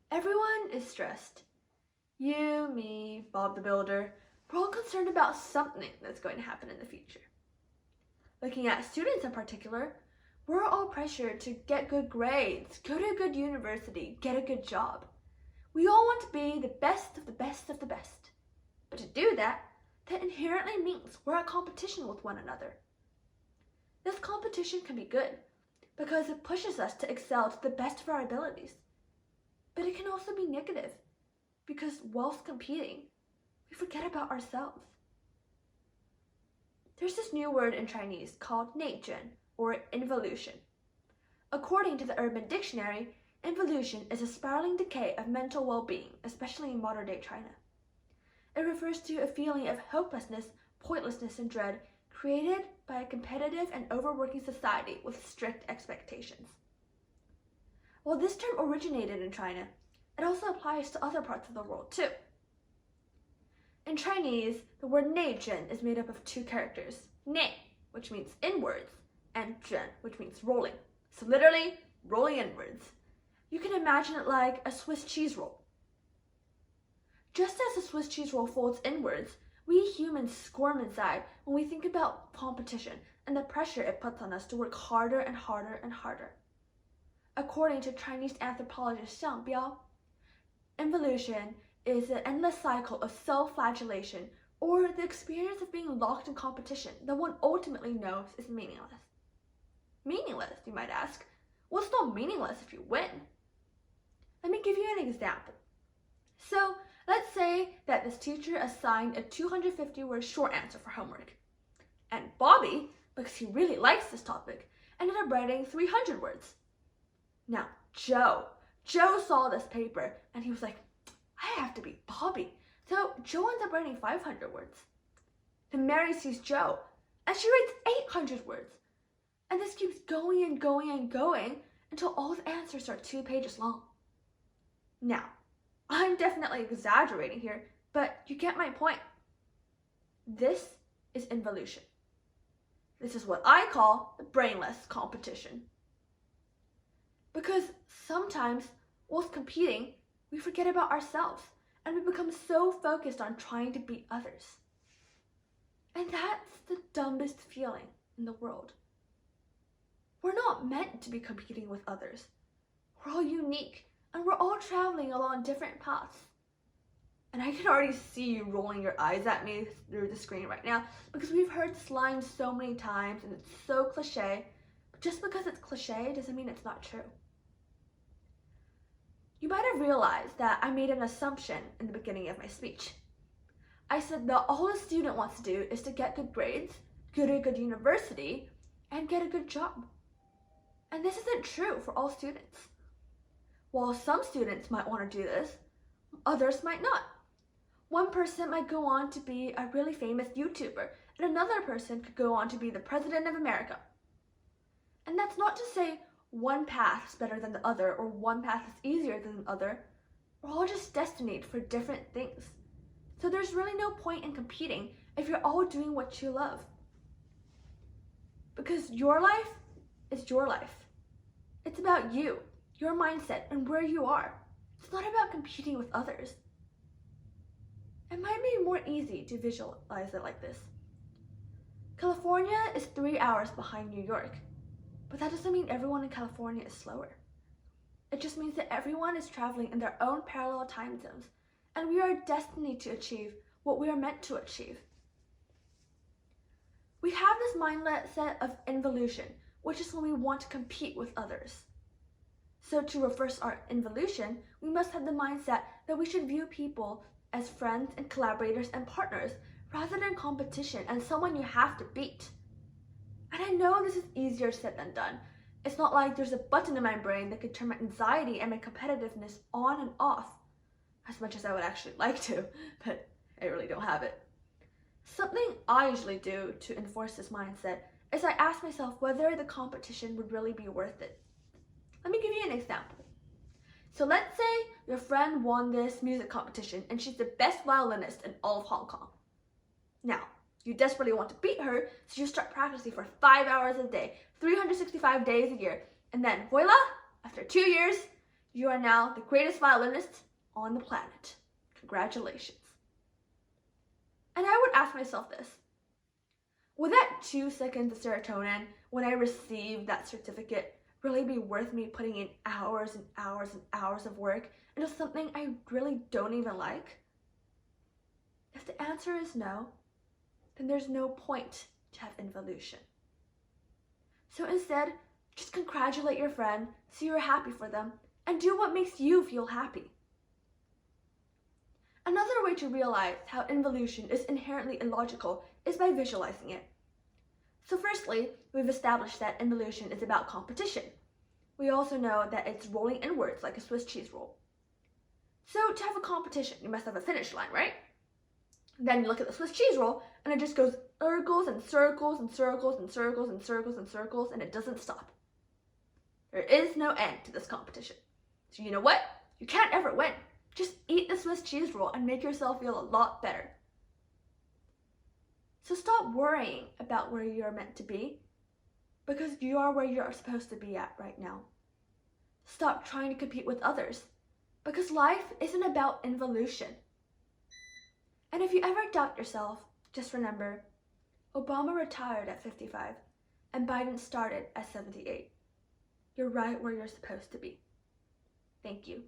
Everyone is stressed. You, me, Bob the Builder, we're all concerned about something that's going to happen in the future. Looking at students in particular, we're all pressured to get good grades, go to a good university, get a good job. We all want to be the best of the best of the best. But to do that, that inherently means we're at competition with one another. This competition can be good because it pushes us to excel to the best of our abilities. But it can also be negative because whilst competing, we forget about ourselves. There's this new word in Chinese called 内卷 or involution. According to the Urban Dictionary, involution is a spiraling decay of mental well-being, especially in modern-day China. It refers to a feeling of hopelessness, pointlessness, and dread created by a competitive and overworking society with strict expectations. While this term originated in China, it also applies to other parts of the world too. In Chinese, the word 内卷 is made up of two characters, 内, which means inwards, and 卷, which means rolling. So literally, rolling inwards. You can imagine it like a Swiss cheese roll. Just as a Swiss cheese roll folds inwards, we humans squirm inside when we think about competition and the pressure it puts on us to work harder and harder and harder. According to Chinese anthropologist Xiang Biao, involution is an endless cycle of self-flagellation or the experience of being locked in competition that one ultimately knows is meaningless. Meaningless, you might ask? What's not meaningless if you win? Let me give you an example. So, let's say that this teacher assigned a 250-word short answer for homework. And Bobby, because he really likes this topic, ended up writing 300 words. Now, Joe saw this paper and he was like, I have to beat Bobby. So Joe ends up writing 500 words. Then Mary sees Joe and she writes 800 words. And this keeps going and going and going until all the answers are 2 pages long. Now, I'm definitely exaggerating here, but you get my point. This is involution. This is what I call the brainless competition. Because sometimes, whilst competing, we forget about ourselves and we become so focused on trying to beat others. And that's the dumbest feeling in the world. We're not meant to be competing with others. We're all unique and we're all traveling along different paths. And I can already see you rolling your eyes at me through the screen right now because we've heard this line so many times and it's so cliche. But just because it's cliche doesn't mean it's not true. You might have realized that I made an assumption in the beginning of my speech. I said that all a student wants to do is to get good grades, go to a good university, and get a good job. And this isn't true for all students. While some students might want to do this, others might not. One person might go on to be a really famous YouTuber, and another person could go on to be the President of America. And that's not to say one path is better than the other or one path is easier than the other. We're all just destined for different things. So there's really no point in competing if you're all doing what you love. Because your life is your life. It's about you, your mindset, and where you are. It's not about competing with others. It might be more easy to visualize it like this. California is 3 hours behind New York. But that doesn't mean everyone in California is slower. It just means that everyone is traveling in their own parallel time zones, and we are destined to achieve what we are meant to achieve. We have this mindset of involution, which is when we want to compete with others. So to reverse our involution, we must have the mindset that we should view people as friends and collaborators and partners, rather than competition and someone you have to beat. And I know this is easier said than done. It's not like there's a button in my brain that could turn my anxiety and my competitiveness on and off, as much as I would actually like to, but I really don't have it. Something I usually do to enforce this mindset is I ask myself whether the competition would really be worth it. Let me give you an example. So let's say your friend won this music competition and she's the best violinist in all of Hong Kong. Now, you desperately want to beat her, so you start practicing for 5 hours a day, 365 days a year, and then voila, after 2 years, You are now the greatest violinist on the planet. Congratulations. And I would ask myself this. Would that 2 seconds of serotonin when I received that certificate really be worth me putting in hours and hours and hours of work into something I really don't even like? If the answer is no, then there's no point to have involution. So instead, just congratulate your friend, so you're happy for them, and do what makes you feel happy. Another way to realize how involution is inherently illogical is by visualizing it. So firstly, we've established that involution is about competition. We also know that it's rolling inwards like a Swiss cheese roll. So to have a competition, you must have a finish line, right? Then you look at the Swiss cheese roll, and it just goes circles and circles and circles and circles and circles and circles, and it doesn't stop. There is no end to this competition. So you know what? You can't ever win. Just eat the Swiss cheese roll and make yourself feel a lot better. So stop worrying about where you're meant to be, because you are where you're supposed to be at right now. Stop trying to compete with others, because life isn't about involution. And if you ever doubt yourself, just remember, Obama retired at 55 and Biden started at 78. You're right where you're supposed to be. Thank you.